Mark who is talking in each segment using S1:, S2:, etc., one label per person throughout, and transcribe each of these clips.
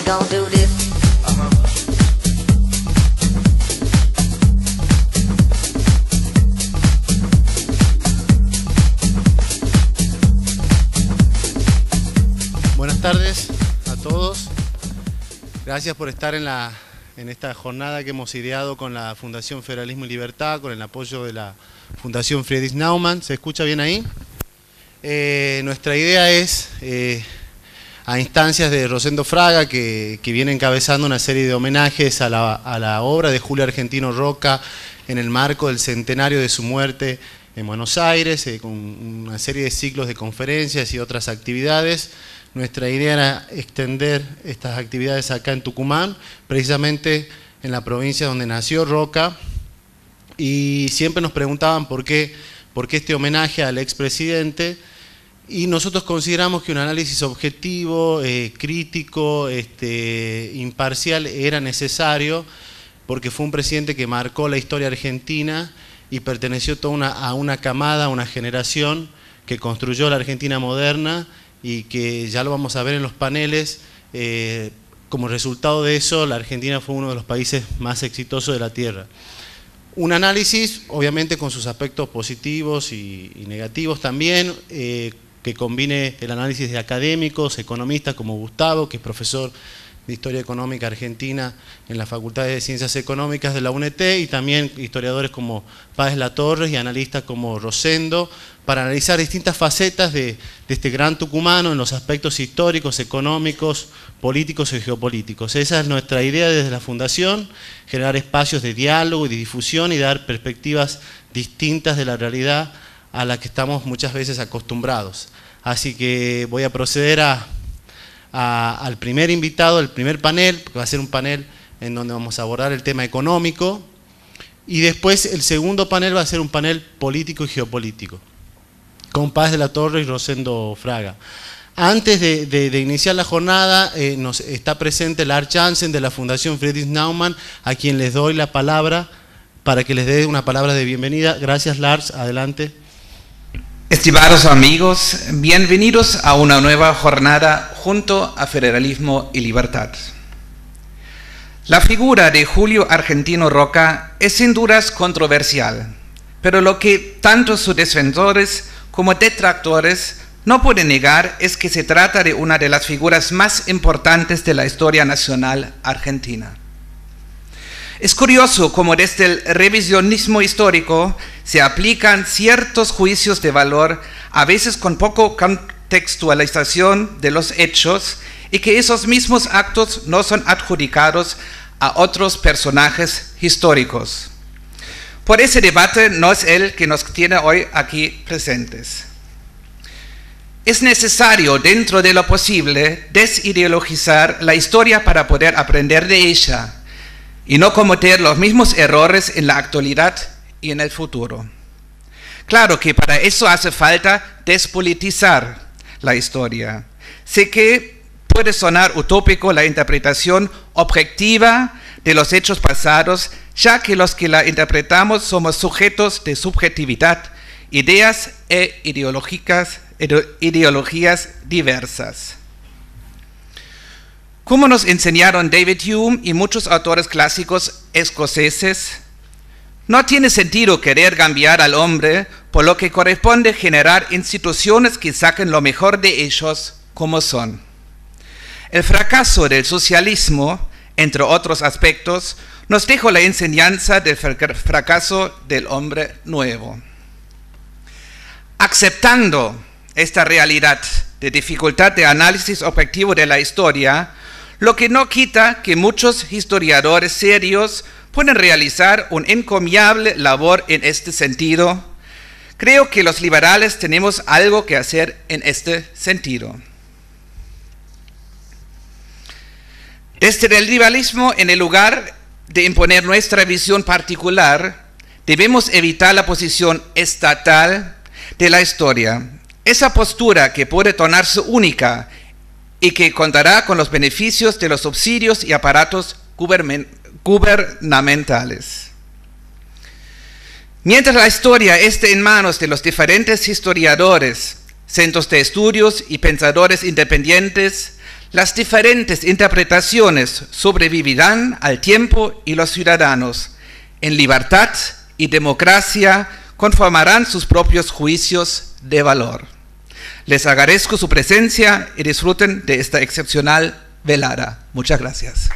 S1: gon' do this.
S2: Buenas tardes a todos. Gracias por estar en esta jornada que hemos ideado con la Fundación Federalismo y Libertad, con el apoyo de la Fundación Friedrich Naumann. ¿Se escucha bien ahí? Nuestra idea es, a instancias de Rosendo Fraga, que viene encabezando una serie de homenajes a la obra de Julio Argentino Roca en el marco del centenario de su muerte en Buenos Aires, con una serie de ciclos de conferencias y otras actividades. Nuestra idea era extender estas actividades acá en Tucumán, precisamente en la provincia donde nació Roca, y siempre nos preguntaban por qué este homenaje al expresidente, y nosotros consideramos que un análisis objetivo, crítico, imparcial era necesario, porque fue un presidente que marcó la historia argentina y perteneció a una camada, a una generación que construyó la Argentina moderna, y que ya lo vamos a ver en los paneles, como resultado de eso, la Argentina fue uno de los países más exitosos de la Tierra. Un análisis, obviamente, con sus aspectos positivos y negativos también, que combine el análisis de académicos, economistas como Gustavo, que es profesor de Historia Económica Argentina en la Facultad de Ciencias Económicas de la UNT, y también historiadores como Páez Latorres y analistas como Rosendo, para analizar distintas facetas de este gran tucumano en los aspectos históricos, económicos, políticos y geopolíticos. Esa es nuestra idea desde la Fundación, generar espacios de diálogo y de difusión y dar perspectivas distintas de la realidad a la que estamos muchas veces acostumbrados. Así que voy a proceder al primer invitado, el primer panel, que va a ser un panel en donde vamos a abordar el tema económico, y después el segundo panel va a ser un panel político y geopolítico, con Páez de la Torre y Rosendo Fraga. Antes de iniciar la jornada, está presente Lars Jansen de la Fundación Friedrich Naumann, a quien les doy la palabra para que les dé una palabra de bienvenida. Gracias, Lars, adelante.
S3: Estimados amigos, bienvenidos a una nueva jornada junto a Federalismo y Libertad. La figura de Julio Argentino Roca es sin dudas controversial, pero lo que tanto sus defensores como detractores no pueden negar es que se trata de una de las figuras más importantes de la historia nacional argentina. Es curioso cómo desde el revisionismo histórico se aplican ciertos juicios de valor, a veces con poco contextualización de los hechos, y que esos mismos actos no son adjudicados a otros personajes históricos. Por ese debate no es el que nos tiene hoy aquí presentes. Es necesario, dentro de lo posible, desideologizar la historia para poder aprender de ella y no cometer los mismos errores en la actualidad y en el futuro. Claro que para eso hace falta despolitizar la historia. Sé que puede sonar utópico la interpretación objetiva de los hechos pasados, ya que los que la interpretamos somos sujetos de subjetividad, ideas e ideologías diversas. Como nos enseñaron David Hume y muchos autores clásicos escoceses, no tiene sentido querer cambiar al hombre, por lo que corresponde generar instituciones que saquen lo mejor de ellos como son. El fracaso del socialismo, entre otros aspectos, nos dejó la enseñanza del fracaso del hombre nuevo. Aceptando esta realidad de dificultad de análisis objetivo de la historia, lo que no quita que muchos historiadores serios pueden realizar una encomiable labor en este sentido. Creo que los liberales tenemos algo que hacer en este sentido. Desde el liberalismo, en el lugar de imponer nuestra visión particular, debemos evitar la posición estatal de la historia. Esa postura que puede tornarse única y que contará con los beneficios de los subsidios y aparatos gubernamentales. Mientras la historia esté en manos de los diferentes historiadores, centros de estudios y pensadores independientes, Las diferentes interpretaciones sobrevivirán al tiempo y los ciudadanos, en libertad y democracia, conformarán sus propios juicios de valor. Les agradezco su presencia y disfruten de esta excepcional velada. Muchas gracias.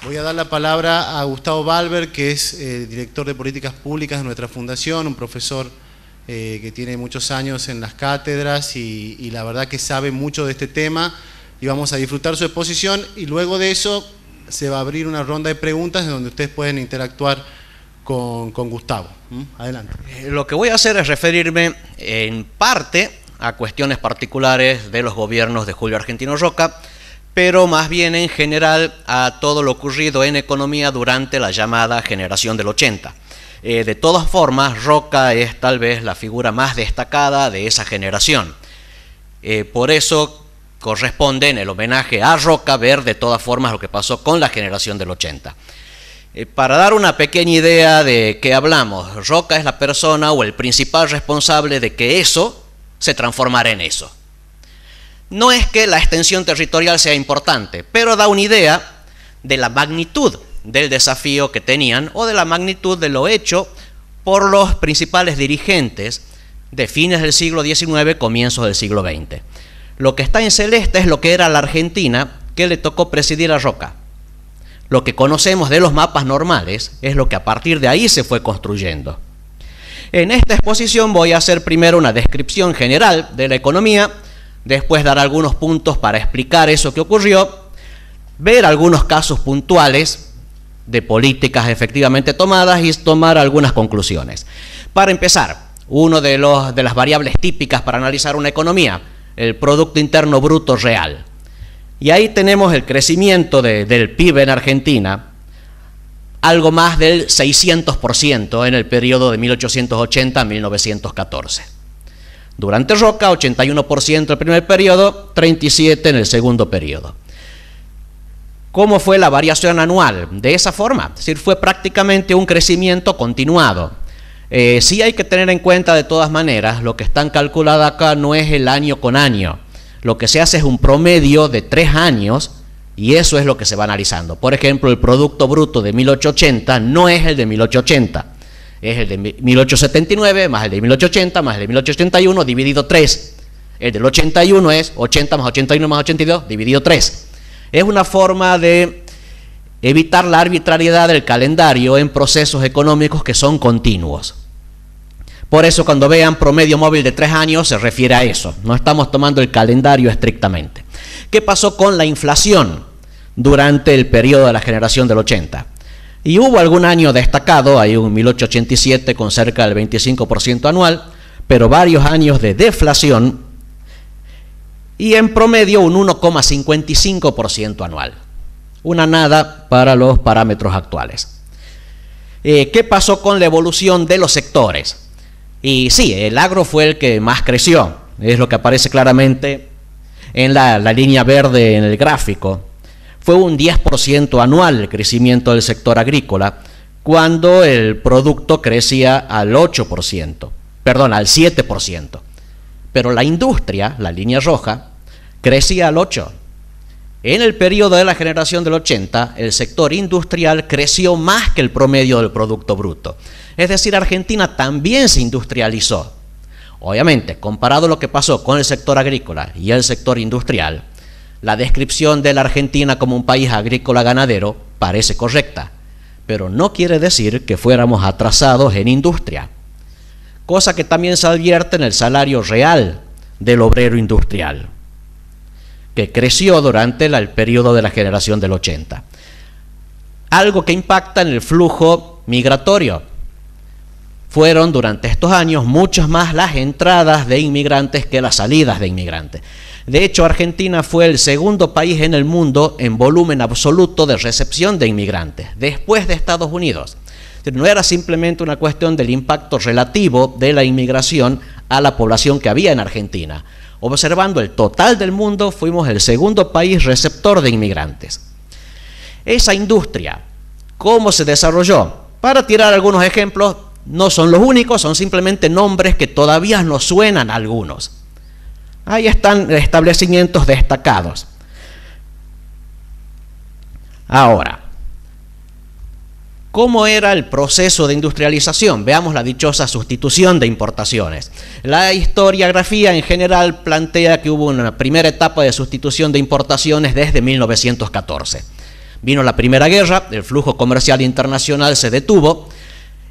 S2: Voy a dar la palabra a Gustavo Balber, que es director de políticas públicas de nuestra fundación, un profesor que tiene muchos años en las cátedras y la verdad que sabe mucho de este tema, y vamos a disfrutar su exposición, y luego de eso se va a abrir una ronda de preguntas en donde ustedes pueden interactuar con Gustavo. Adelante.
S1: Lo que voy a hacer es referirme en parte a cuestiones particulares de los gobiernos de Julio Argentino Roca, pero más bien en general a todo lo ocurrido en economía durante la llamada generación del 80. De todas formas, Roca es tal vez la figura más destacada de esa generación. Por eso corresponde en el homenaje a Roca ver de todas formas lo que pasó con la generación del 80. Para dar una pequeña idea de qué hablamos, Roca es la persona o el principal responsable de que eso se transformara en eso. No es que la extensión territorial sea importante, pero da una idea de la magnitud del desafío que tenían o de la magnitud de lo hecho por los principales dirigentes de fines del siglo XIX, comienzos del siglo XX. Lo que está en celeste es lo que era la Argentina que le tocó presidir a Roca. Lo que conocemos de los mapas normales es lo que a partir de ahí se fue construyendo. En esta exposición voy a hacer primero una descripción general de la economía, después dar algunos puntos para explicar eso que ocurrió, ver algunos casos puntuales de políticas efectivamente tomadas y tomar algunas conclusiones. Para empezar, una de las variables típicas para analizar una economía, el Producto Interno Bruto Real. Y ahí tenemos el crecimiento del PIB en Argentina, algo más del 600% en el periodo de 1880 a 1914. Durante Roca, 81% el primer periodo, 37% en el segundo periodo. ¿Cómo fue la variación anual? De esa forma, es decir, fue prácticamente un crecimiento continuado. Sí hay que tener en cuenta de todas maneras, lo que están calculado acá no es el año con año. Lo que se hace es un promedio de 3 años y eso es lo que se va analizando. Por ejemplo, el Producto Bruto de 1880 no es el de 1880. Es el de 1879 más el de 1880 más el de 1881 dividido 3. El del 81 es 80 más 81 más 82 dividido 3. Es una forma de evitar la arbitrariedad del calendario en procesos económicos que son continuos. Por eso cuando vean promedio móvil de 3 años se refiere a eso. No estamos tomando el calendario estrictamente. ¿Qué pasó con la inflación durante el periodo de la generación del 80? Y hubo algún año destacado, hay un 1887 con cerca del 25% anual, pero varios años de deflación y en promedio un 1,55% anual. Una nada para los parámetros actuales. ¿Qué pasó con la evolución de los sectores? Y sí, el agro fue el que más creció, es lo que aparece claramente en la línea verde en el gráfico. Fue un 10% anual el crecimiento del sector agrícola, cuando el producto crecía al 8%, perdón, al 7%. Pero la industria, la línea roja, crecía al 8%. En el periodo de la generación del 80, el sector industrial creció más que el promedio del Producto Bruto. Es decir, Argentina también se industrializó. Obviamente, comparado lo que pasó con el sector agrícola y el sector industrial, la descripción de la Argentina como un país agrícola ganadero parece correcta, pero no quiere decir que fuéramos atrasados en industria, cosa que también se advierte en el salario real del obrero industrial, que creció durante el periodo de la generación del 80. Algo que impacta en el flujo migratorio. Fueron durante estos años muchas más las entradas de inmigrantes que las salidas de inmigrantes. De hecho, Argentina fue el segundo país en el mundo en volumen absoluto de recepción de inmigrantes, después de Estados Unidos. No era simplemente una cuestión del impacto relativo de la inmigración a la población que había en Argentina. Observando el total del mundo, fuimos el segundo país receptor de inmigrantes. Esa industria, ¿cómo se desarrolló? Para tirar algunos ejemplos no son los únicos, son simplemente nombres que todavía nos suenan a algunos. Ahí están establecimientos destacados. Ahora, ¿cómo era el proceso de industrialización? Veamos la dichosa sustitución de importaciones. La historiografía en general plantea que hubo una primera etapa de sustitución de importaciones desde 1914. Vino la Primera Guerra, el flujo comercial internacional se detuvo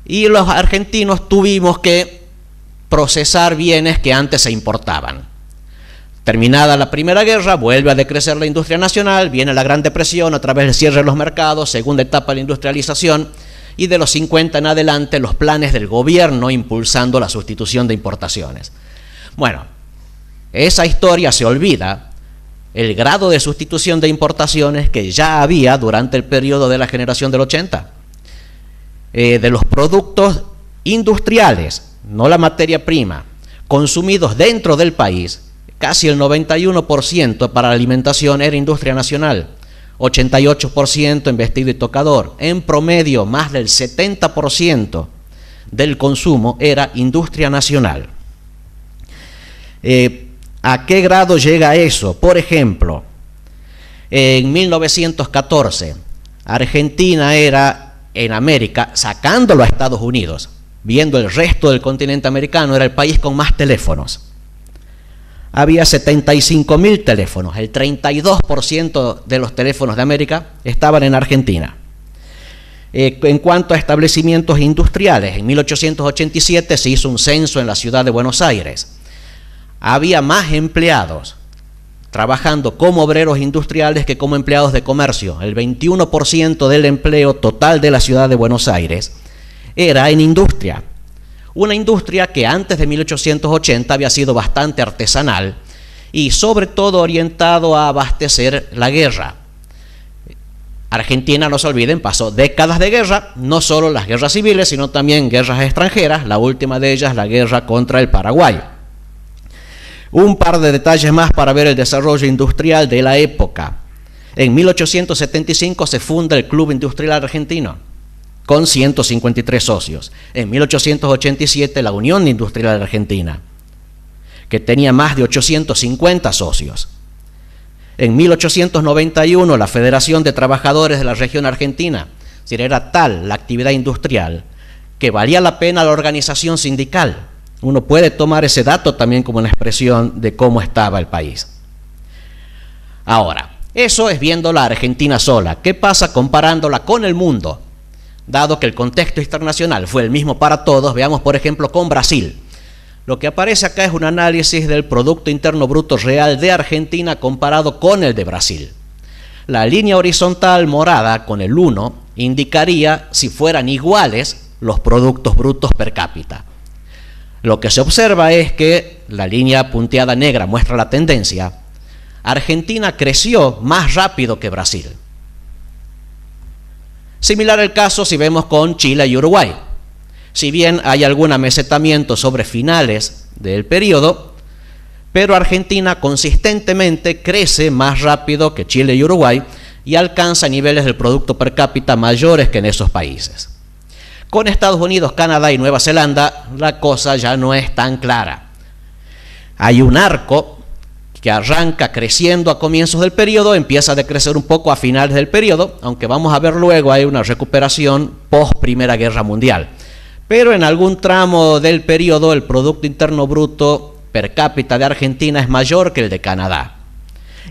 S1: y los argentinos tuvimos que procesar bienes que antes se importaban. Terminada la Primera Guerra, vuelve a decrecer la industria nacional, viene la Gran Depresión, a través del cierre de los mercados, segunda etapa de la industrialización, y de los 50 en adelante los planes del gobierno impulsando la sustitución de importaciones. Bueno, esa historia se olvida, el grado de sustitución de importaciones que ya había durante el periodo de la generación del 80. De los productos industriales, no la materia prima, consumidos dentro del país, casi el 91% para la alimentación era industria nacional, 88% en vestido y tocador. En promedio, más del 70% del consumo era industria nacional. ¿A qué grado llega eso? Por ejemplo, en 1914, Argentina era en América, sacándolo a Estados Unidos, viendo el resto del continente americano, era el país con más teléfonos. Había 75.000 teléfonos, el 32% de los teléfonos de América estaban en Argentina. En cuanto a establecimientos industriales, en 1887 se hizo un censo en la ciudad de Buenos Aires. Había más empleados trabajando como obreros industriales que como empleados de comercio. El 21% del empleo total de la ciudad de Buenos Aires era en industria. Una industria que antes de 1880 había sido bastante artesanal y sobre todo orientado a abastecer la guerra. Argentina, no se olviden, pasó décadas de guerra, no solo las guerras civiles, sino también guerras extranjeras, la última de ellas la guerra contra el Paraguay. Un par de detalles más para ver el desarrollo industrial de la época. En 1875 se funda el Club Industrial Argentino, con 153 socios. En 1887 la Unión Industrial Argentina, que tenía más de 850 socios. En 1891 la Federación de Trabajadores de la Región Argentina. Es decir, era tal la actividad industrial que valía la pena la organización sindical. Uno puede tomar ese dato también como una expresión de cómo estaba el país. Ahora, eso es viendo la Argentina sola. ¿Qué pasa comparándola con el mundo? Dado que el contexto internacional fue el mismo para todos, veamos por ejemplo con Brasil. Lo que aparece acá es un análisis del Producto Interno Bruto Real de Argentina comparado con el de Brasil. La línea horizontal morada con el 1 indicaría si fueran iguales los productos brutos per cápita. Lo que se observa es que la línea punteada negra muestra la tendencia. Argentina creció más rápido que Brasil. Similar el caso si vemos con Chile y Uruguay. Si bien hay algún amesetamiento sobre finales del periodo, pero Argentina consistentemente crece más rápido que Chile y Uruguay y alcanza niveles del producto per cápita mayores que en esos países. Con Estados Unidos, Canadá y Nueva Zelanda la cosa ya no es tan clara. Hay un arco que arranca creciendo a comienzos del periodo, empieza a decrecer un poco a finales del periodo, aunque vamos a ver luego hay una recuperación post Primera Guerra Mundial. Pero en algún tramo del periodo el Producto Interno Bruto per cápita de Argentina es mayor que el de Canadá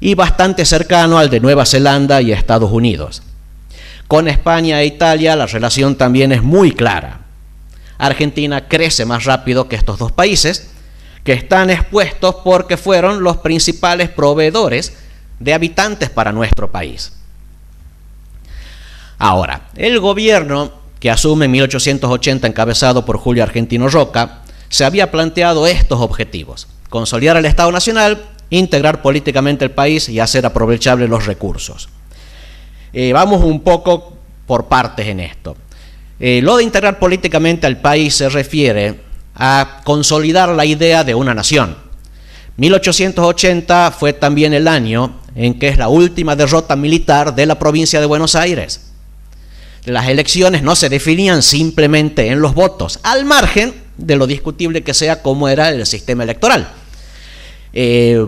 S1: y bastante cercano al de Nueva Zelanda y Estados Unidos. Con España e Italia la relación también es muy clara. Argentina crece más rápido que estos dos países, que están expuestos porque fueron los principales proveedores de habitantes para nuestro país. Ahora, el gobierno que asume en 1880 encabezado por Julio Argentino Roca, se había planteado estos objetivos: consolidar el Estado Nacional, integrar políticamente el país y hacer aprovechables los recursos. Vamos un poco por partes en esto. Lo de integrar políticamente al país se refiere a consolidar la idea de una nación. 1880 fue también el año en que es la última derrota militar de la provincia de Buenos Aires. de las elecciones no se definían simplemente en los votos, al margen de lo discutible que sea cómo era el sistema electoral.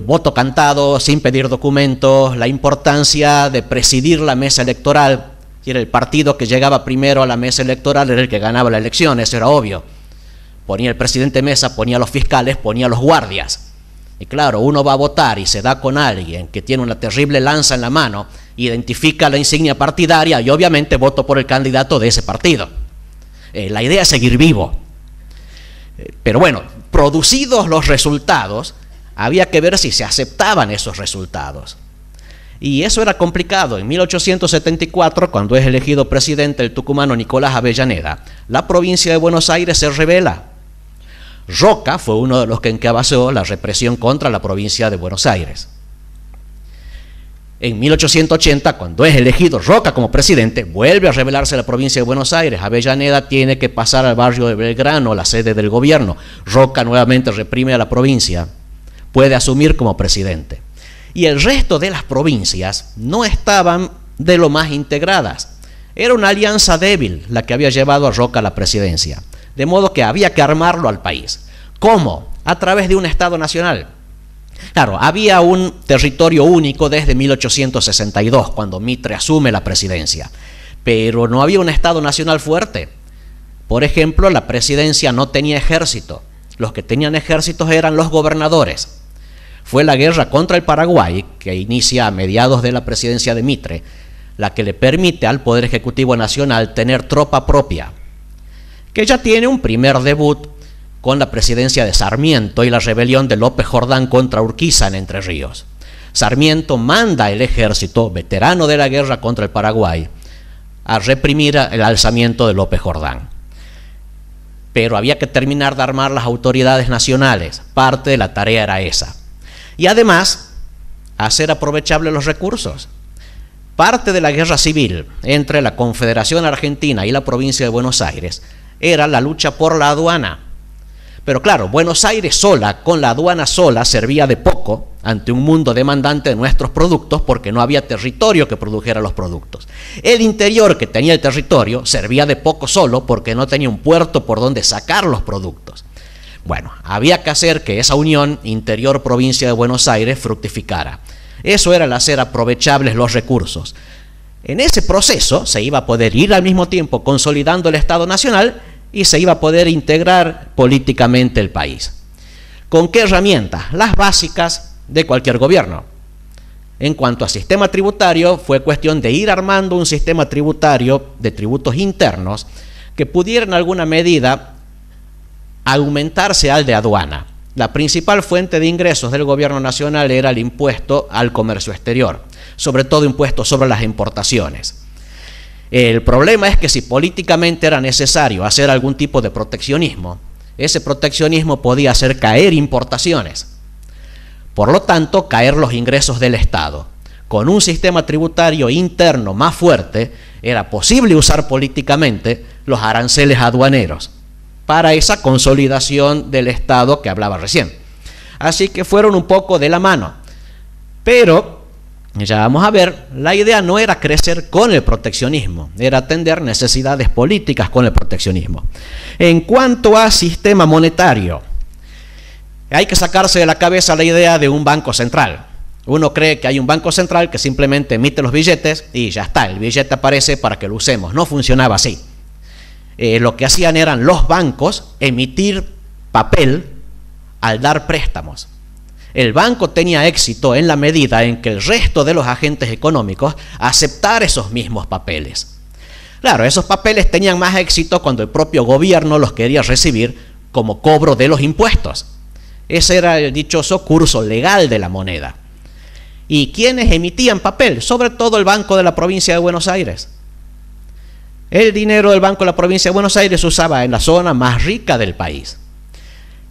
S1: Voto cantado, sin pedir documentos, la importancia de presidir la mesa electoral, y era el partido que llegaba primero a la mesa electoral era el que ganaba la elección, eso era obvio. Ponía el presidente mesa, ponía a los fiscales, ponía a los guardias. Y claro, uno va a votar y se da con alguien que tiene una terrible lanza en la mano, identifica la insignia partidaria y obviamente voto por el candidato de ese partido. La idea es seguir vivo. Pero bueno, producidos los resultados, había que ver si se aceptaban esos resultados. Y eso era complicado. En 1874, cuando es elegido presidente el tucumano Nicolás Avellaneda, la provincia de Buenos Aires se rebela. Roca fue uno de los que encabezó la represión contra la provincia de Buenos Aires. En 1880, cuando es elegido Roca como presidente, vuelve a rebelarse la provincia de Buenos Aires. Avellaneda tiene que pasar al barrio de Belgrano, la sede del gobierno. Roca nuevamente reprime a la provincia, puede asumir como presidente. Y el resto de las provincias no estaban de lo más integradas. Era una alianza débil la que había llevado a Roca a la presidencia. De modo que había que armarlo al país. ¿Cómo? A través de un Estado nacional. Claro, había un territorio único desde 1862, cuando Mitre asume la presidencia. Pero no había un Estado nacional fuerte. Por ejemplo, la presidencia no tenía ejército. Los que tenían ejércitos eran los gobernadores. Fue la guerra contra el Paraguay, que inicia a mediados de la presidencia de Mitre, la que le permite al Poder Ejecutivo Nacional tener tropa propia, que ya tiene un primer debut con la presidencia de Sarmiento y la rebelión de López Jordán contra Urquiza en Entre Ríos. Sarmiento manda el ejército, veterano de la guerra contra el Paraguay, a reprimir el alzamiento de López Jordán. Pero había que terminar de armar las autoridades nacionales, parte de la tarea era esa. Y además, hacer aprovechables los recursos. Parte de la guerra civil entre la Confederación Argentina y la provincia de Buenos Aires era la lucha por la aduana. Pero claro, Buenos Aires sola, con la aduana sola, servía de poco ante un mundo demandante de nuestros productos porque no había territorio que produjera los productos. El interior, que tenía el territorio, servía de poco solo porque no tenía un puerto por donde sacar los productos. Bueno, había que hacer que esa unión interior-provincia de Buenos Aires fructificara. Eso era el hacer aprovechables los recursos. En ese proceso se iba a poder ir al mismo tiempo consolidando el Estado Nacional y se iba a poder integrar políticamente el país. ¿Con qué herramientas? Las básicas de cualquier gobierno. En cuanto a sistema tributario, fue cuestión de ir armando un sistema tributario de tributos internos que pudiera en alguna medida aumentarse al de aduana. La principal fuente de ingresos del gobierno nacional era el impuesto al comercio exterior, sobre todo impuesto sobre las importaciones. El problema es que si políticamente era necesario hacer algún tipo de proteccionismo, ese proteccionismo podía hacer caer importaciones. Por lo tanto, caer los ingresos del Estado. Con un sistema tributario interno más fuerte, era posible usar políticamente los aranceles aduaneros para esa consolidación del Estado que hablaba recién. Así que fueron un poco de la mano. Pero, ya vamos a ver, la idea no era crecer con el proteccionismo, era atender necesidades políticas con el proteccionismo. En cuanto a sistema monetario, hay que sacarse de la cabeza la idea de un banco central. Uno cree que hay un banco central que simplemente emite los billetes y ya está, el billete aparece para que lo usemos. No funcionaba así. Lo que hacían eran los bancos emitir papel al dar préstamos. El banco tenía éxito en la medida en que el resto de los agentes económicos aceptaran esos mismos papeles. Claro, esos papeles tenían más éxito cuando el propio gobierno los quería recibir como cobro de los impuestos. Ese era el dichoso curso legal de la moneda. ¿Y quiénes emitían papel? Sobre todo el Banco de la Provincia de Buenos Aires. El dinero del Banco de la Provincia de Buenos Aires se usaba en la zona más rica del país.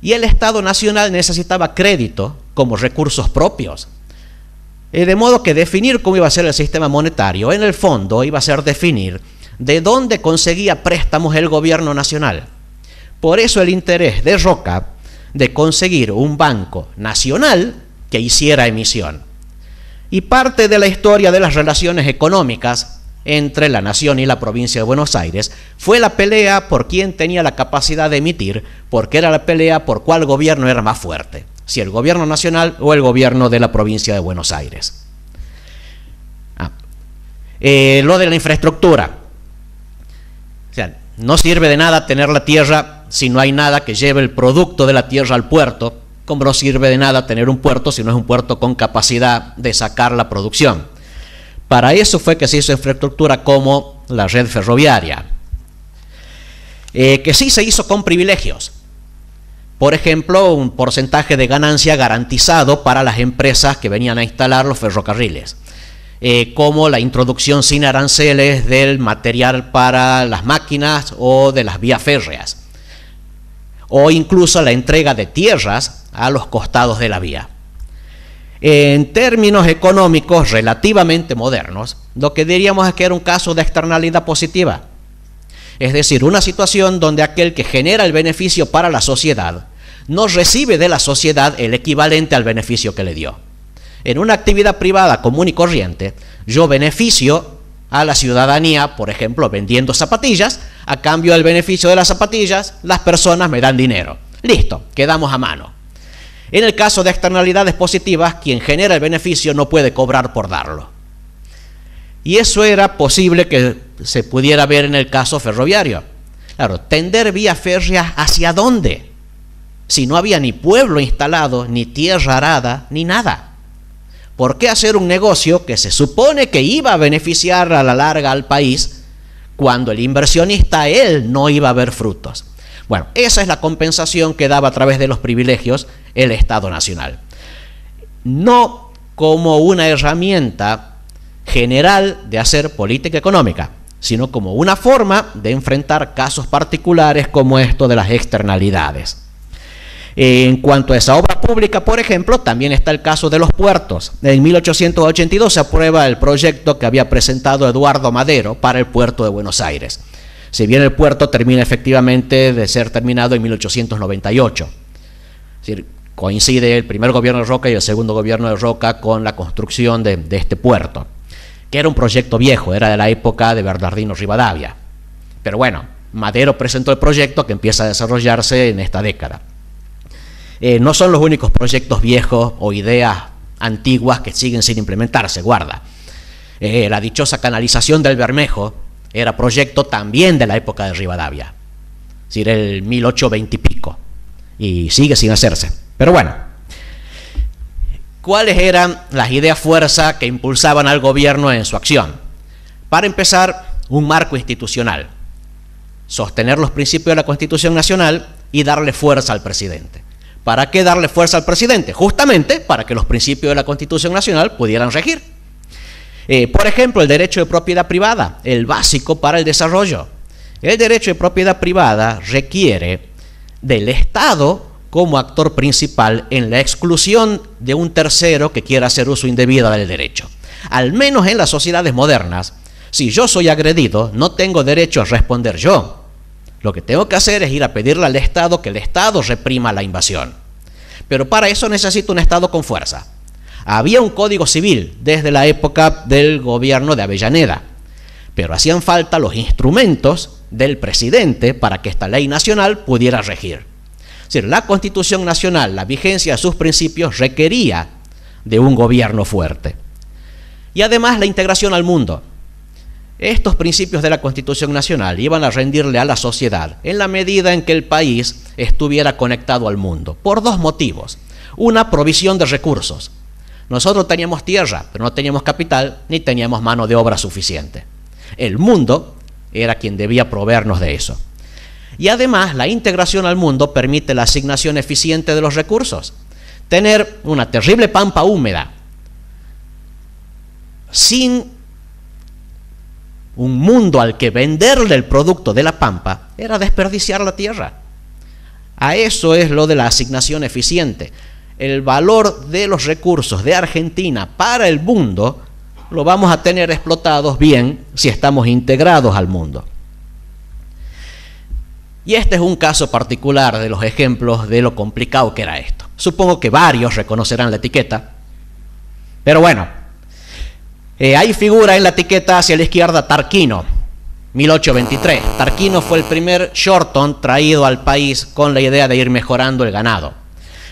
S1: Y el Estado Nacional necesitaba crédito como recursos propios. De modo que definir cómo iba a ser el sistema monetario, en el fondo, iba a ser definir de dónde conseguía préstamos el gobierno nacional. Por eso el interés de Roca de conseguir un banco nacional que hiciera emisión. Y parte de la historia de las relaciones económicas entre la nación y la provincia de Buenos Aires fue la pelea por quién tenía la capacidad de emitir, porque era la pelea por cuál gobierno era más fuerte, si el gobierno nacional o el gobierno de la provincia de Buenos Aires. Lo de la infraestructura. O sea, no sirve de nada tener la tierra si no hay nada que lleve el producto de la tierra al puerto, como no sirve de nada tener un puerto si no es un puerto con capacidad de sacar la producción. Para eso fue que se hizo infraestructura como la red ferroviaria, que sí se hizo con privilegios. Por ejemplo, un porcentaje de ganancia garantizado para las empresas que venían a instalar los ferrocarriles, como la introducción sin aranceles del material para las máquinas o de las vías férreas, o incluso la entrega de tierras a los costados de la vía. En términos económicos relativamente modernos, lo que diríamos es que era un caso de externalidad positiva. Es decir, una situación donde aquel que genera el beneficio para la sociedad no recibe de la sociedad el equivalente al beneficio que le dio. En una actividad privada común y corriente, yo beneficio a la ciudadanía, por ejemplo, vendiendo zapatillas, a cambio del beneficio de las zapatillas, las personas me dan dinero. Listo, quedamos a mano. En el caso de externalidades positivas, quien genera el beneficio no puede cobrar por darlo. Y eso era posible que se pudiera ver en el caso ferroviario. Claro, tender vías férreas ¿hacia dónde? Si no había ni pueblo instalado, ni tierra arada, ni nada. ¿Por qué hacer un negocio que se supone que iba a beneficiar a la larga al país cuando el inversionista, él, no iba a ver frutos? Bueno, esa es la compensación que daba a través de los privilegios el Estado Nacional. No como una herramienta general de hacer política económica, sino como una forma de enfrentar casos particulares como esto de las externalidades. En cuanto a esa obra pública, por ejemplo, también está el caso de los puertos. En 1882 se aprueba el proyecto que había presentado Eduardo Madero para el puerto de Buenos Aires. Si bien el puerto termina efectivamente de ser terminado en 1898. Es decir, coincide el primer gobierno de Roca y el segundo gobierno de Roca con la construcción de este puerto, que era un proyecto viejo, era de la época de Bernardino Rivadavia. Pero bueno, Madero presentó el proyecto que empieza a desarrollarse en esta década. No son los únicos proyectos viejos o ideas antiguas que siguen sin implementarse, guarda. La dichosa canalización del Bermejo era proyecto también de la época de Rivadavia, es decir, el 1820 y pico, y sigue sin hacerse. Pero bueno, ¿cuáles eran las ideas fuerza que impulsaban al gobierno en su acción? Para empezar, un marco institucional, sostener los principios de la Constitución Nacional y darle fuerza al presidente. ¿Para qué darle fuerza al presidente? Justamente para que los principios de la Constitución Nacional pudieran regir. Por ejemplo, el derecho de propiedad privada, el básico para el desarrollo. El derecho de propiedad privada requiere del Estado como actor principal en la exclusión de un tercero que quiera hacer uso indebido del derecho. Al menos en las sociedades modernas, si yo soy agredido, no tengo derecho a responder yo. Lo que tengo que hacer es ir a pedirle al Estado que el Estado reprima la invasión. Pero para eso necesito un Estado con fuerza. Había un código civil desde la época del gobierno de Avellaneda, pero hacían falta los instrumentos del presidente para que esta ley nacional pudiera regir. Es decir, la Constitución Nacional, la vigencia de sus principios requería de un gobierno fuerte. Y además la integración al mundo. Estos principios de la Constitución Nacional iban a rendirle a la sociedad en la medida en que el país estuviera conectado al mundo, por dos motivos. Una, provisión de recursos. Nosotros teníamos tierra, pero no teníamos capital ni teníamos mano de obra suficiente. El mundo era quien debía proveernos de eso. Y además, la integración al mundo permite la asignación eficiente de los recursos. Tener una terrible pampa húmeda sin un mundo al que venderle el producto de la pampa era desperdiciar la tierra. A eso es lo de la asignación eficiente. El valor de los recursos de Argentina para el mundo lo vamos a tener explotados bien si estamos integrados al mundo. Y este es un caso particular de los ejemplos de lo complicado que era esto. Supongo que varios reconocerán la etiqueta, pero bueno, Ahí figura en la etiqueta hacia la izquierda Tarquino, 1823. Tarquino fue el primer Shorton traído al país con la idea de ir mejorando el ganado.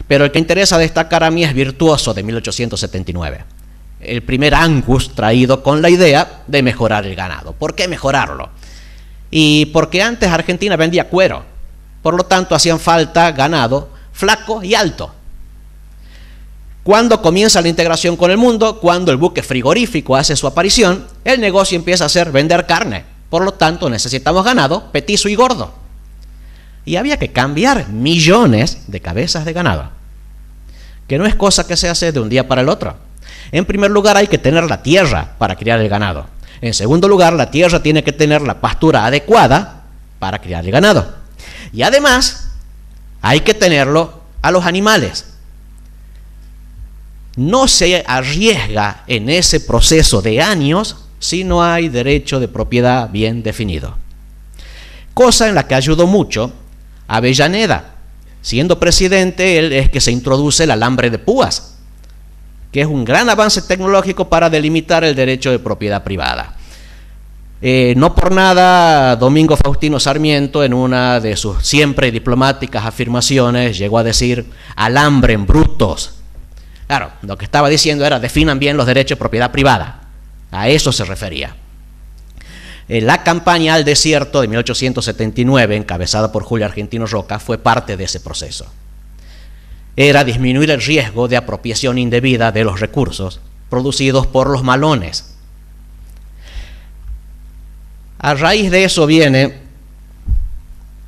S1: Pero el que interesa destacar a mí es Virtuoso, de 1879. El primer Angus traído con la idea de mejorar el ganado. ¿Por qué mejorarlo? Y porque antes Argentina vendía cuero, por lo tanto hacían falta ganado flaco y alto. Cuando comienza la integración con el mundo, cuando el buque frigorífico hace su aparición, el negocio empieza a ser vender carne. Por lo tanto, necesitamos ganado petizo y gordo. Y había que cambiar millones de cabezas de ganado, que no es cosa que se hace de un día para el otro. En primer lugar, hay que tener la tierra para criar el ganado. En segundo lugar, la tierra tiene que tener la pastura adecuada para criar el ganado. Y además, hay que tenerlo a los animales. No se arriesga en ese proceso de años si no hay derecho de propiedad bien definido. Cosa en la que ayudó mucho Avellaneda. Siendo presidente, él es que se introduce el alambre de púas, que es un gran avance tecnológico para delimitar el derecho de propiedad privada. No por nada, Domingo Faustino Sarmiento, en una de sus siempre diplomáticas afirmaciones, llegó a decir: alambren brutos. Claro, lo que estaba diciendo era: definan bien los derechos de propiedad privada. A eso se refería. La campaña al desierto de 1879, encabezada por Julio Argentino Roca, fue parte de ese proceso. Era disminuir el riesgo de apropiación indebida de los recursos producidos por los malones. A raíz de eso viene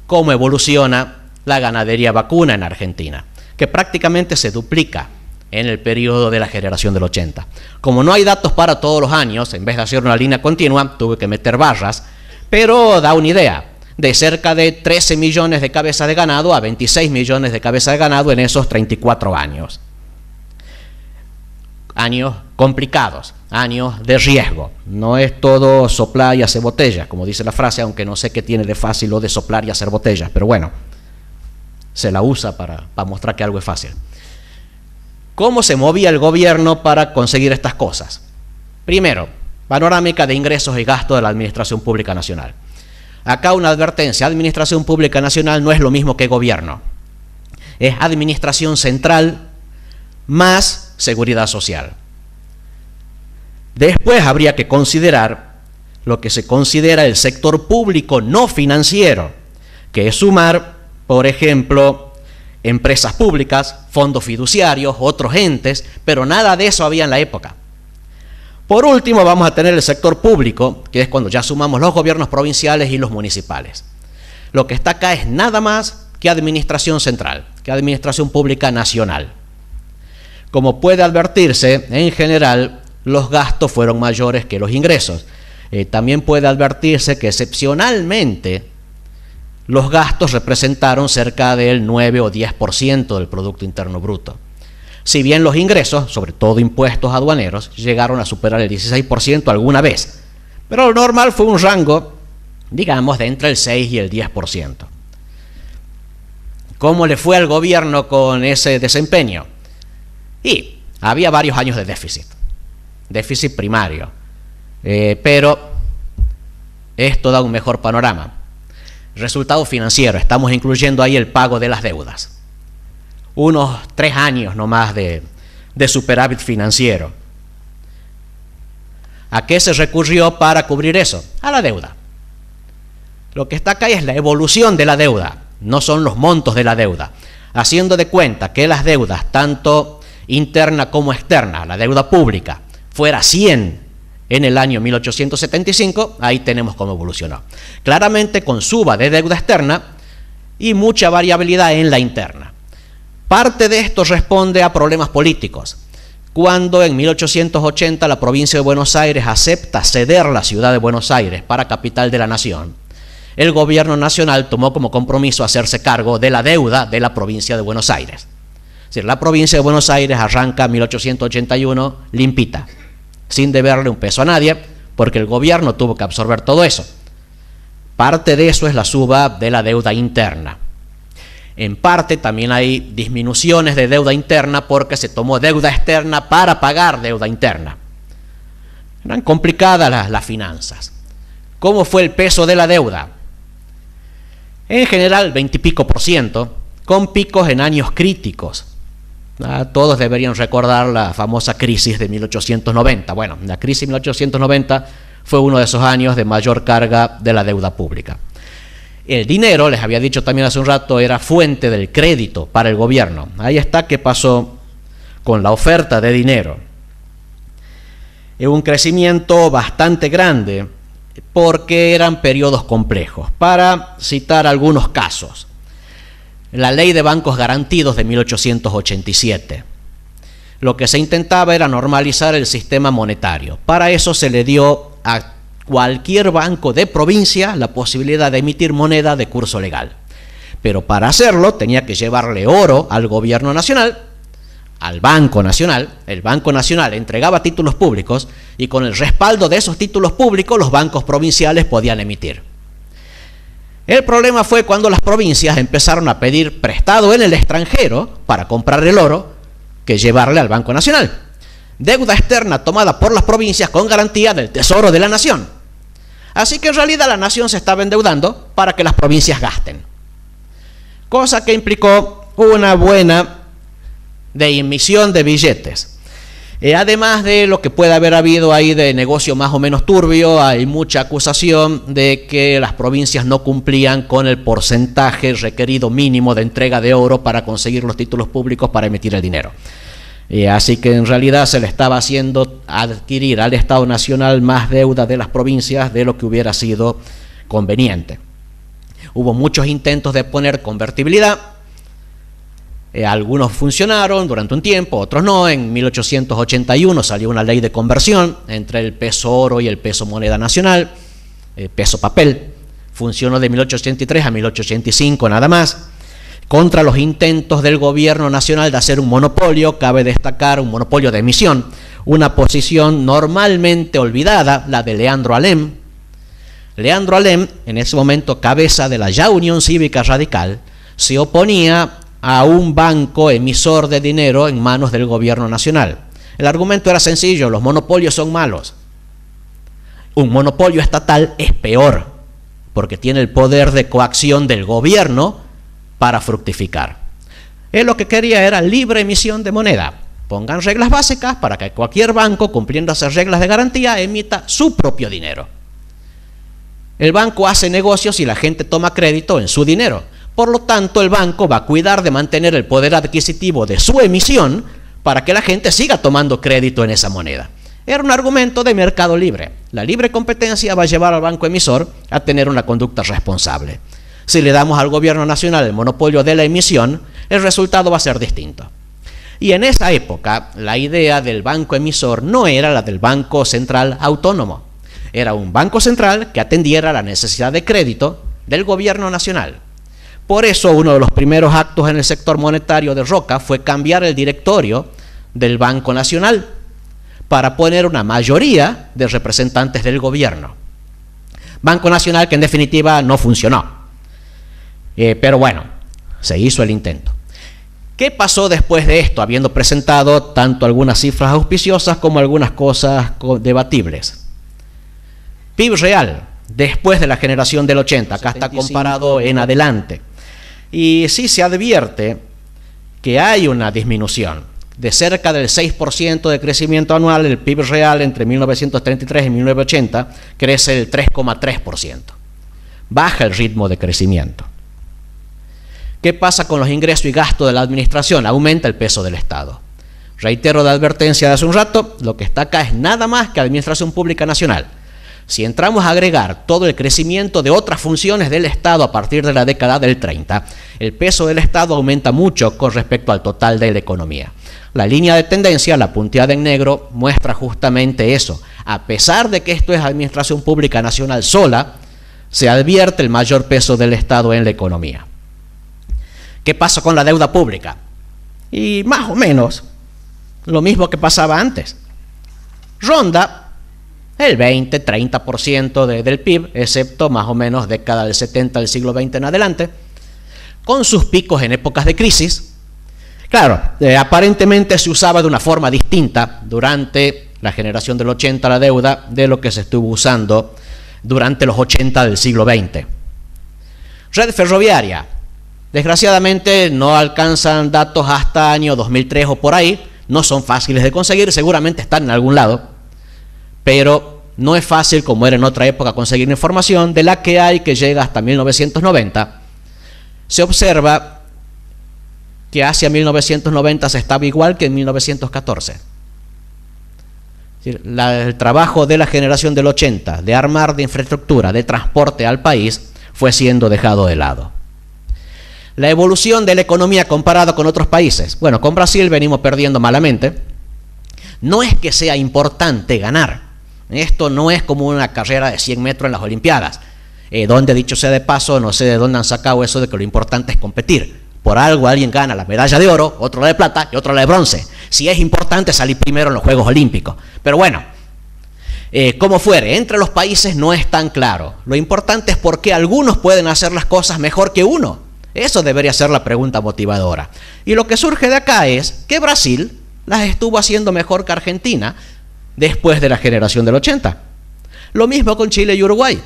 S1: cómo evoluciona la ganadería vacuna en Argentina, que prácticamente se duplica en el periodo de la generación del 80. Como no hay datos para todos los años, en vez de hacer una línea continua, tuve que meter barras, pero da una idea, de cerca de 13 millones de cabezas de ganado a 26 millones de cabezas de ganado en esos 34 años. Años complicados, años de riesgo. No es todo soplar y hacer botellas, como dice la frase, aunque no sé qué tiene de fácil lo de soplar y hacer botellas, pero bueno, se la usa para mostrar que algo es fácil. ¿Cómo se movía el gobierno para conseguir estas cosas? Primero, panorámica de ingresos y gastos de la Administración Pública Nacional. Acá una advertencia: Administración Pública Nacional no es lo mismo que gobierno. Es administración central más seguridad social. Después habría que considerar lo que se considera el sector público no financiero, que es sumar, por ejemplo, empresas públicas, fondos fiduciarios, otros entes, pero nada de eso había en la época. Por último, vamos a tener el sector público, que es cuando ya sumamos los gobiernos provinciales y los municipales. Lo que está acá es nada más que administración central, que administración pública nacional. Como puede advertirse, en general, los gastos fueron mayores que los ingresos. También puede advertirse que excepcionalmente los gastos representaron cerca del 9 o 10% del Producto Interno Bruto. Si bien los ingresos, sobre todo impuestos aduaneros, llegaron a superar el 16% alguna vez, pero lo normal fue un rango, digamos, de entre el 6 y el 10%. ¿Cómo le fue al gobierno con ese desempeño? Y había varios años de déficit primario, pero esto da un mejor panorama. Resultado financiero, estamos incluyendo ahí el pago de las deudas. Unos 3 años nomás de superávit financiero. ¿A qué se recurrió para cubrir eso? A la deuda. Lo que está acá es la evolución de la deuda, no son los montos de la deuda. Haciendo de cuenta que las deudas, tanto interna como externa, la deuda pública, fuera 100 en el año 1875, ahí tenemos cómo evolucionó. Claramente con suba de deuda externa y mucha variabilidad en la interna. Parte de esto responde a problemas políticos. Cuando en 1880 la provincia de Buenos Aires acepta ceder la ciudad de Buenos Aires para capital de la nación, el gobierno nacional tomó como compromiso hacerse cargo de la deuda de la provincia de Buenos Aires. Es decir, la provincia de Buenos Aires arranca en 1881 limpita, sin deberle un peso a nadie, porque el gobierno tuvo que absorber todo eso. Parte de eso es la suba de la deuda interna. En parte también hay disminuciones de deuda interna porque se tomó deuda externa para pagar deuda interna. Eran complicadas las finanzas. ¿Cómo fue el peso de la deuda? En general, 20 y pico %, con picos en años críticos. Todos deberían recordar la famosa crisis de 1890. Bueno, la crisis de 1890 fue uno de esos años de mayor carga de la deuda pública. El dinero, les había dicho también hace un rato, era fuente del crédito para el gobierno. Ahí está qué pasó con la oferta de dinero. Un crecimiento bastante grande porque eran periodos complejos. Para citar algunos casos, la ley de bancos garantidos de 1887. Lo que se intentaba era normalizar el sistema monetario. Para eso se le dio a cualquier banco de provincia la posibilidad de emitir moneda de curso legal. Pero para hacerlo tenía que llevarle oro al gobierno nacional, al Banco Nacional. El Banco Nacional entregaba títulos públicos y con el respaldo de esos títulos públicos los bancos provinciales podían emitir. El problema fue cuando las provincias empezaron a pedir prestado en el extranjero para comprar el oro que llevarle al Banco Nacional. Deuda externa tomada por las provincias con garantía del tesoro de la nación. Así que en realidad la nación se estaba endeudando para que las provincias gasten. Cosa que implicó una buena de emisión de billetes. Además de lo que puede haber habido ahí de negocio más o menos turbio, hay mucha acusación de que las provincias no cumplían con el porcentaje requerido mínimo de entrega de oro para conseguir los títulos públicos para emitir el dinero. Así que en realidad se le estaba haciendo adquirir al Estado Nacional más deuda de las provincias de lo que hubiera sido conveniente. Hubo muchos intentos de poner convertibilidad. Algunos funcionaron durante un tiempo, otros no. En 1881 salió una ley de conversión entre el peso oro y el peso moneda nacional, peso papel. Funcionó de 1883 a 1885 nada más. Contra los intentos del gobierno nacional de hacer un monopolio, cabe destacar un monopolio de emisión, una posición normalmente olvidada, la de Leandro Alem. Leandro Alem, en ese momento cabeza de la ya Unión Cívica Radical, se oponía a un banco emisor de dinero en manos del gobierno nacional. El argumento era sencillo: los monopolios son malos. Un monopolio estatal es peor, porque tiene el poder de coacción del gobierno para fructificar. Él lo que quería era libre emisión de moneda. Pongan reglas básicas para que cualquier banco, cumpliendo esas reglas de garantía, emita su propio dinero. El banco hace negocios y la gente toma crédito en su dinero. Por lo tanto, el banco va a cuidar de mantener el poder adquisitivo de su emisión para que la gente siga tomando crédito en esa moneda. Era un argumento de mercado libre. La libre competencia va a llevar al banco emisor a tener una conducta responsable. Si le damos al gobierno nacional el monopolio de la emisión, el resultado va a ser distinto. Y en esa época, la idea del banco emisor no era la del Banco Central Autónomo. Era un banco central que atendiera la necesidad de crédito del gobierno nacional. Por eso, uno de los primeros actos en el sector monetario de Roca fue cambiar el directorio del Banco Nacional para poner una mayoría de representantes del gobierno. Banco Nacional que en definitiva no funcionó. Pero bueno, se hizo el intento. ¿Qué pasó después de esto, habiendo presentado tanto algunas cifras auspiciosas como algunas cosas debatibles? PIB real, después de la generación del 80, acá está comparado en adelante. Y sí se advierte que hay una disminución de cerca del 6% de crecimiento anual. El PIB real entre 1933 y 1980 crece el 3,3%. Baja el ritmo de crecimiento. ¿Qué pasa con los ingresos y gastos de la administración? Aumenta el peso del Estado. Reitero la advertencia de hace un rato, lo que está acá es nada más que Administración Pública Nacional. Si entramos a agregar todo el crecimiento de otras funciones del Estado a partir de la década del 30, el peso del Estado aumenta mucho con respecto al total de la economía. La línea de tendencia, la punteada en negro, muestra justamente eso. A pesar de que esto es Administración Pública Nacional sola, se advierte el mayor peso del Estado en la economía. ¿Qué pasa con la deuda pública? Y más o menos lo mismo que pasaba antes. Ronda el 20-30% del PIB, excepto más o menos década del 70 del siglo XX en adelante, con sus picos en épocas de crisis. Claro, aparentemente se usaba de una forma distinta durante la generación del 80 la deuda de lo que se estuvo usando durante los 80 del siglo XX. Red ferroviaria. Desgraciadamente no alcanzan datos hasta año 2003 o por ahí, no son fáciles de conseguir, seguramente están en algún lado, pero no es fácil como era en otra época conseguir información. De la que hay, que llega hasta 1990, se observa que hacia 1990 se estaba igual que en 1914. El trabajo de la generación del 80, de armar de infraestructura, de transporte al país, fue siendo dejado de lado. La evolución de la economía comparada con otros países. Bueno, con Brasil venimos perdiendo malamente. No es que sea importante ganar. Esto no es como una carrera de 100 metros en las Olimpiadas, donde, dicho sea de paso, no sé de dónde han sacado eso de que lo importante es competir. Por algo alguien gana la medalla de oro, otro la de plata y otro la de bronce. Si es importante salir primero en los Juegos Olímpicos. Pero bueno, como fuere, entre los países no es tan claro. Lo importante es por qué algunos pueden hacer las cosas mejor que uno. Eso debería ser la pregunta motivadora. Y lo que surge de acá es que Brasil las estuvo haciendo mejor que Argentina después de la generación del 80. Lo mismo con Chile y Uruguay.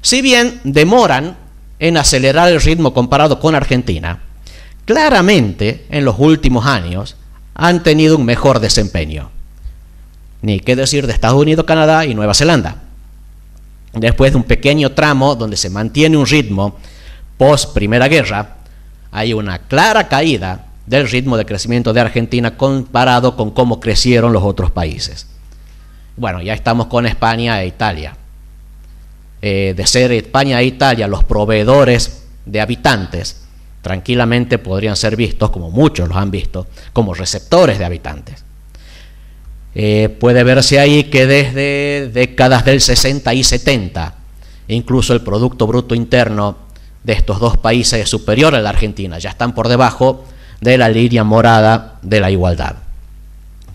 S1: Si bien demoran en acelerar el ritmo comparado con Argentina, claramente en los últimos años han tenido un mejor desempeño. Ni qué decir de Estados Unidos, Canadá y Nueva Zelanda. Después de un pequeño tramo donde se mantiene un ritmo post Primera Guerra, hay una clara caída del ritmo de crecimiento de Argentina comparado con cómo crecieron los otros países. Bueno, ya estamos con España e Italia. De ser España e Italia los proveedores de habitantes, tranquilamente podrían ser vistos, como muchos los han visto, como receptores de habitantes. Puede verse ahí que desde décadas del 60 y 70, incluso el Producto Bruto Interno de estos dos países es superior a la Argentina, ya están por debajo de la línea morada de la igualdad.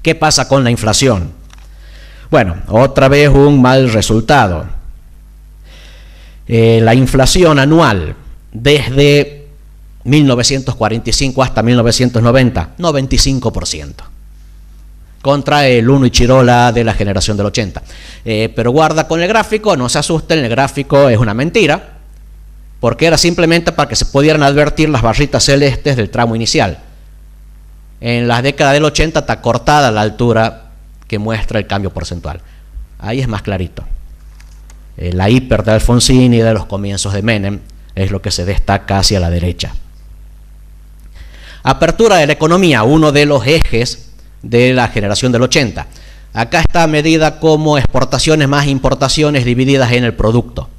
S1: ¿Qué pasa con la inflación? Bueno, otra vez un mal resultado. La inflación anual desde 1945 hasta 1990, 95%. Contra el uno y chirola de la generación del 80. Pero guarda con el gráfico, no se asusten, el gráfico es una mentira, porque era simplemente para que se pudieran advertir las barritas celestes del tramo inicial. En las décadas del 80 está cortada la altura que muestra el cambio porcentual. Ahí es más clarito. La hiper de Alfonsín y de los comienzos de Menem es lo que se destaca hacia la derecha. Apertura de la economía, uno de los ejes de la generación del 80. Acá está medida como exportaciones más importaciones divididas en el producto.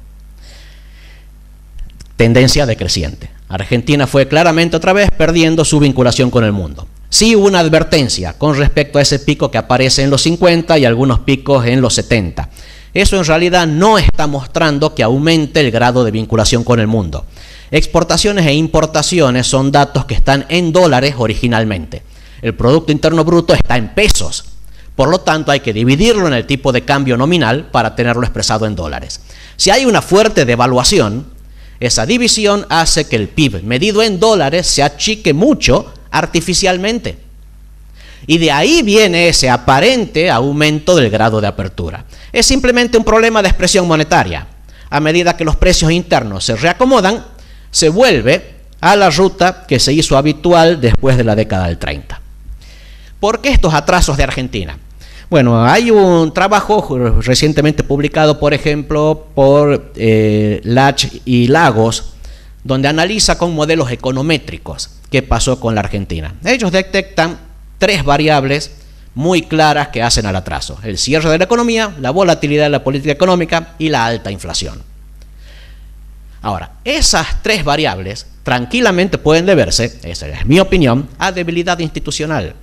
S1: Tendencia decreciente. Argentina fue claramente otra vez perdiendo su vinculación con el mundo. Sí hubo una advertencia con respecto a ese pico que aparece en los 50 y algunos picos en los 70. Eso en realidad no está mostrando que aumente el grado de vinculación con el mundo. Exportaciones e importaciones son datos que están en dólares originalmente. El Producto Interno Bruto está en pesos. Por lo tanto, hay que dividirlo en el tipo de cambio nominal para tenerlo expresado en dólares. Si hay una fuerte devaluación, esa división hace que el PIB medido en dólares se achique mucho artificialmente. Y de ahí viene ese aparente aumento del grado de apertura. Es simplemente un problema de expresión monetaria. A medida que los precios internos se reacomodan, se vuelve a la ruta que se hizo habitual después de la década del 30. ¿Por qué estos atrasos de Argentina? Bueno, hay un trabajo recientemente publicado, por ejemplo, por Lach y Lagos, donde analiza con modelos econométricos qué pasó con la Argentina. Ellos detectan tres variables muy claras que hacen al atraso: el cierre de la economía, la volatilidad de la política económica y la alta inflación. Ahora, esas tres variables tranquilamente pueden deberse, esa es mi opinión, a debilidad institucional.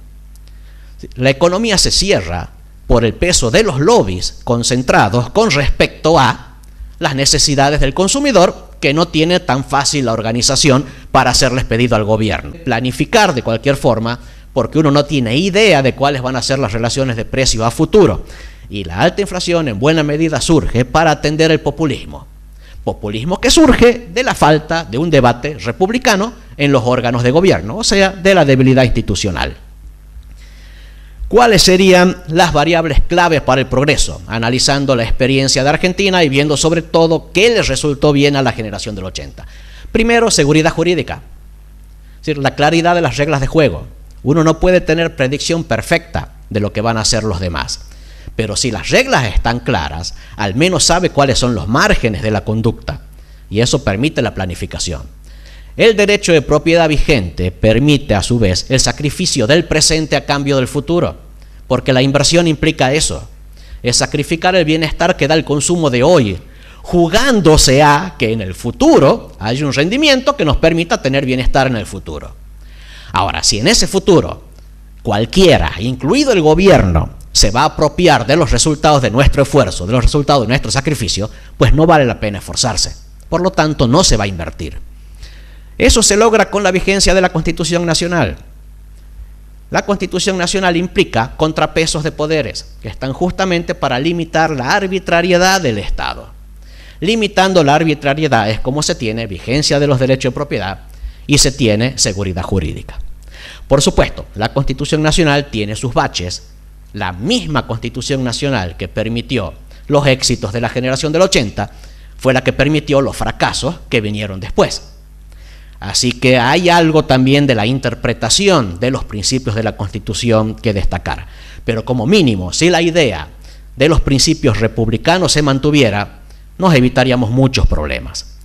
S1: La economía se cierra por el peso de los lobbies concentrados con respecto a las necesidades del consumidor, que no tiene tan fácil la organización para hacerles pedido al gobierno. Planificar de cualquier forma, porque uno no tiene idea de cuáles van a ser las relaciones de precios a futuro. Y la alta inflación en buena medida surge para atender el populismo. Populismo que surge de la falta de un debate republicano en los órganos de gobierno, o sea, de la debilidad institucional. ¿Cuáles serían las variables claves para el progreso? Analizando la experiencia de Argentina y viendo sobre todo qué les resultó bien a la generación del 80. Primero, seguridad jurídica. Es decir, la claridad de las reglas de juego. Uno no puede tener predicción perfecta de lo que van a hacer los demás. Pero si las reglas están claras, al menos sabe cuáles son los márgenes de la conducta. Y eso permite la planificación. El derecho de propiedad vigente permite a su vez el sacrificio del presente a cambio del futuro, porque la inversión implica eso, es sacrificar el bienestar que da el consumo de hoy, jugándose a que en el futuro haya un rendimiento que nos permita tener bienestar en el futuro. Ahora, si en ese futuro cualquiera, incluido el gobierno, se va a apropiar de los resultados de nuestro esfuerzo, de los resultados de nuestro sacrificio, pues no vale la pena esforzarse. Por lo tanto, no se va a invertir. Eso se logra con la vigencia de la Constitución Nacional. La Constitución Nacional implica contrapesos de poderes que están justamente para limitar la arbitrariedad del Estado. Limitando la arbitrariedad es como se tiene vigencia de los derechos de propiedad y se tiene seguridad jurídica. Por supuesto, la Constitución Nacional tiene sus baches. La misma Constitución Nacional que permitió los éxitos de la generación del 80 fue la que permitió los fracasos que vinieron después. Así que hay algo también de la interpretación de los principios de la Constitución que destacar. Pero como mínimo, si la idea de los principios republicanos se mantuviera, nos evitaríamos muchos problemas.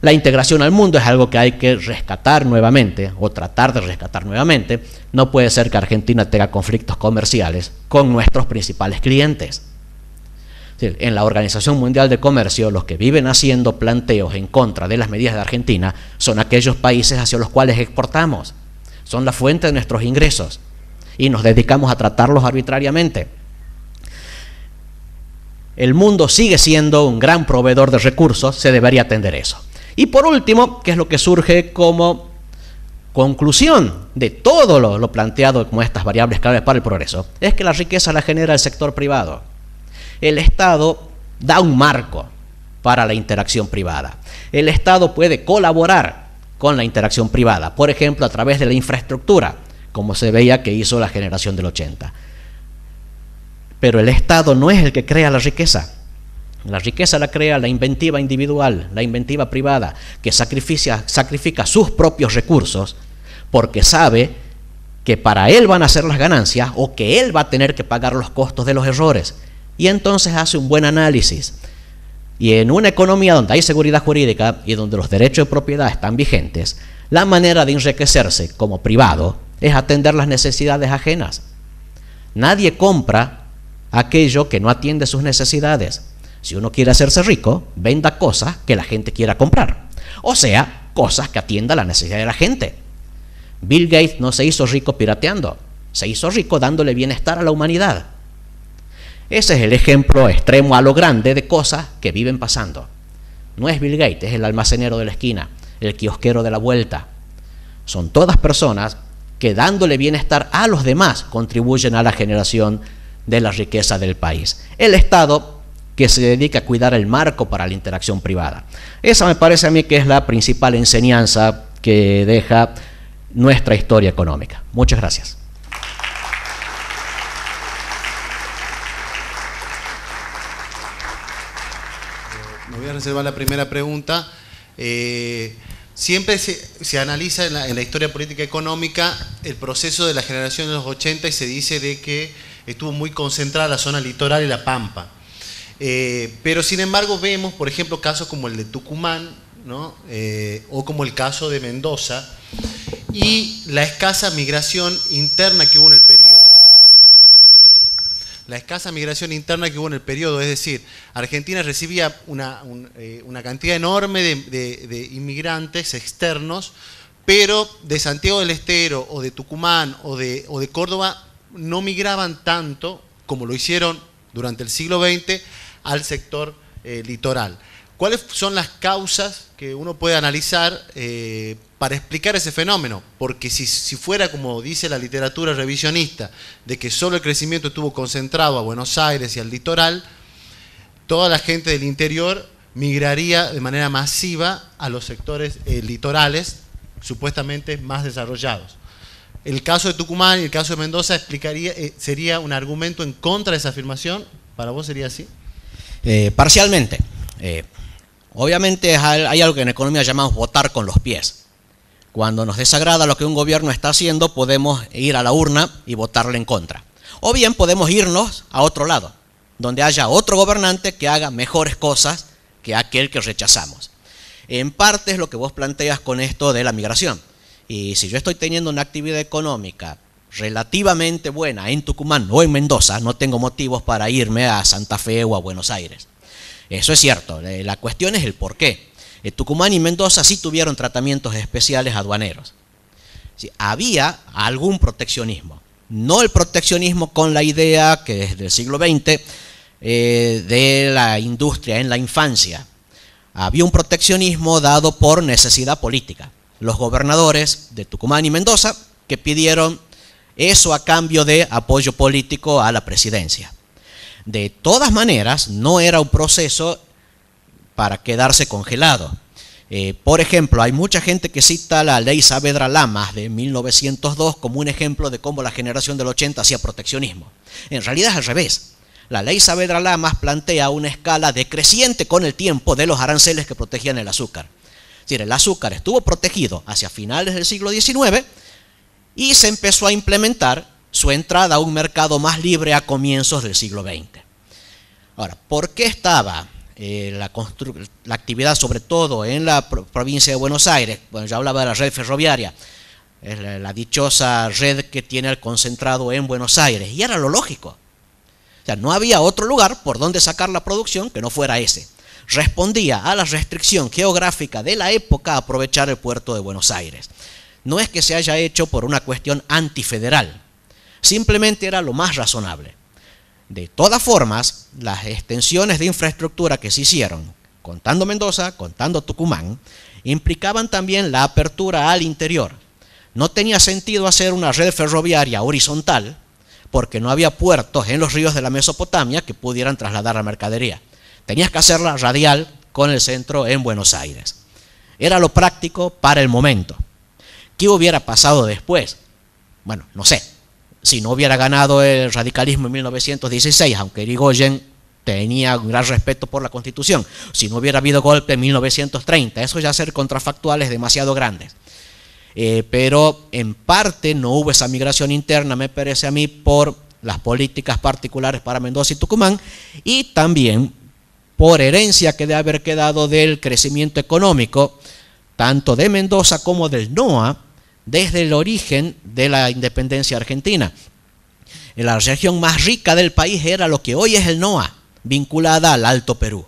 S1: La integración al mundo es algo que hay que rescatar nuevamente, o tratar de rescatar nuevamente. No puede ser que Argentina tenga conflictos comerciales con nuestros principales clientes. En la Organización Mundial de Comercio, los que viven haciendo planteos en contra de las medidas de Argentina son aquellos países hacia los cuales exportamos. Son la fuente de nuestros ingresos y nos dedicamos a tratarlos arbitrariamente. El mundo sigue siendo un gran proveedor de recursos, se debería atender eso. Y por último, ¿qué es lo que surge como conclusión de todo lo planteado como estas variables claves para el progreso? Es que la riqueza la genera el sector privado. El Estado da un marco para la interacción privada. El Estado puede colaborar con la interacción privada, por ejemplo, a través de la infraestructura, como se veía que hizo la generación del 80. Pero el Estado no es el que crea la riqueza. La riqueza la crea la inventiva individual, la inventiva privada, que sacrifica sus propios recursos porque sabe que para él van a ser las ganancias o que él va a tener que pagar los costos de los errores. Y entonces hace un buen análisis. Y en una economía donde hay seguridad jurídica y donde los derechos de propiedad están vigentes, la manera de enriquecerse como privado es atender las necesidades ajenas. Nadie compra aquello que no atiende sus necesidades. Si uno quiere hacerse rico, venda cosas que la gente quiera comprar. O sea, cosas que atiendan la necesidad de la gente. Bill Gates no se hizo rico pirateando, se hizo rico dándole bienestar a la humanidad. Ese es el ejemplo extremo a lo grande de cosas que viven pasando. No es Bill Gates, es el almacenero de la esquina, el kiosquero de la vuelta. Son todas personas que dándole bienestar a los demás contribuyen a la generación de la riqueza del país. El Estado que se dedica a cuidar el marco para la interacción privada. Esa me parece a mí que es la principal enseñanza que deja nuestra historia económica. Muchas gracias.
S2: Me voy a reservar la primera pregunta. Siempre se analiza en la historia política económica el proceso de la generación de los 80 y se dice de que estuvo muy concentrada la zona litoral y la Pampa. Pero sin embargo vemos, por ejemplo, casos como el de Tucumán, ¿no? O como el caso de Mendoza y la escasa migración interna que hubo en el periodo. La escasa migración interna que hubo en el periodo, es decir, Argentina recibía una cantidad enorme de inmigrantes externos, pero de Santiago del Estero o de Tucumán o de Córdoba no migraban tanto como lo hicieron durante el siglo XX al sector litoral. ¿Cuáles son las causas que uno puede analizar para explicar ese fenómeno? Porque si fuera como dice la literatura revisionista, de que solo el crecimiento estuvo concentrado a Buenos Aires y al litoral, toda la gente del interior migraría de manera masiva a los sectores litorales, supuestamente más desarrollados. el caso de Tucumán y el caso de Mendoza sería un argumento en contra de esa afirmación. ¿Para vos sería así?
S1: Parcialmente. Obviamente hay algo que en economía llamamos votar con los pies. Cuando nos desagrada lo que un gobierno está haciendo, podemos ir a la urna y votarle en contra. O bien podemos irnos a otro lado, donde haya otro gobernante que haga mejores cosas que aquel que rechazamos. En parte es lo que vos planteas con esto de la migración. Y si yo estoy teniendo una actividad económica relativamente buena en Tucumán o en Mendoza, no tengo motivos para irme a Santa Fe o a Buenos Aires. Eso es cierto. La cuestión es el por qué. Tucumán y Mendoza sí tuvieron tratamientos especiales aduaneros. Sí, había algún proteccionismo. No el proteccionismo con la idea que desde el siglo XX de la industria en la infancia. Había un proteccionismo dado por necesidad política. Los gobernadores de Tucumán y Mendoza que pidieron eso a cambio de apoyo político a la presidencia. De todas maneras, no era un proceso para quedarse congelado. Por ejemplo, hay mucha gente que cita la ley Saavedra Lamas de 1902 como un ejemplo de cómo la generación del 80 hacía proteccionismo. En realidad es al revés. La ley Saavedra Lamas plantea una escala decreciente con el tiempo de los aranceles que protegían el azúcar. Es decir, el azúcar estuvo protegido hacia finales del siglo XIX y se empezó a implementar su entrada a un mercado más libre a comienzos del siglo XX. Ahora, ¿por qué estaba la actividad sobre todo en la provincia de Buenos Aires? Bueno, ya hablaba de la red ferroviaria, es la dichosa red que tiene el concentrado en Buenos Aires, y era lo lógico. O sea, no había otro lugar por donde sacar la producción que no fuera ese. Respondía a la restricción geográfica de la época a aprovechar el puerto de Buenos Aires. No es que se haya hecho por una cuestión antifederal, simplemente era lo más razonable. De todas formas, las extensiones de infraestructura que se hicieron, contando Mendoza, contando Tucumán, implicaban también la apertura al interior. No tenía sentido hacer una red ferroviaria horizontal porque no había puertos en los ríos de la Mesopotamia que pudieran trasladar la mercadería. Tenías que hacerla radial con el centro en Buenos Aires. Era lo práctico para el momento. ¿Qué hubiera pasado después? Bueno, no sé. Si no hubiera ganado el radicalismo en 1916, aunque Irigoyen tenía un gran respeto por la Constitución, si no hubiera habido golpe en 1930, eso ya ser contrafactuales demasiado grandes. Pero en parte no hubo esa migración interna, me parece a mí, por las políticas particulares para Mendoza y Tucumán, y también por herencia que debe haber quedado del crecimiento económico, tanto de Mendoza como del NOA, desde el origen de la independencia argentina. La región más rica del país era lo que hoy es el NOA, vinculada al Alto Perú.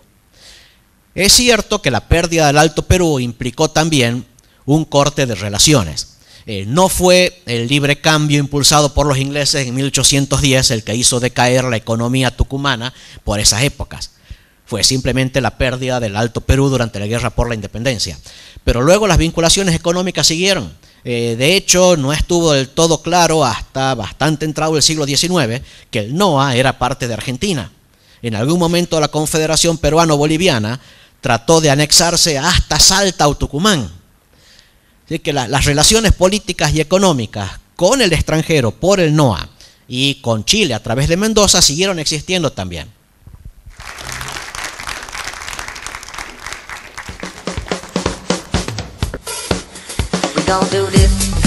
S1: Es cierto que la pérdida del Alto Perú implicó también un corte de relaciones. No fue el libre cambio impulsado por los ingleses en 1810 el que hizo decaer la economía tucumana por esas épocas. Fue simplemente la pérdida del Alto Perú durante la guerra por la independencia. Pero luego las vinculaciones económicas siguieron. De hecho, no estuvo del todo claro hasta bastante entrado el siglo XIX que el NOA era parte de Argentina. En algún momento la Confederación Peruano-Boliviana trató de anexarse hasta Salta o Tucumán. Así que las relaciones políticas y económicas con el extranjero por el NOA y con Chile a través de Mendoza siguieron existiendo también.
S4: Don't do this.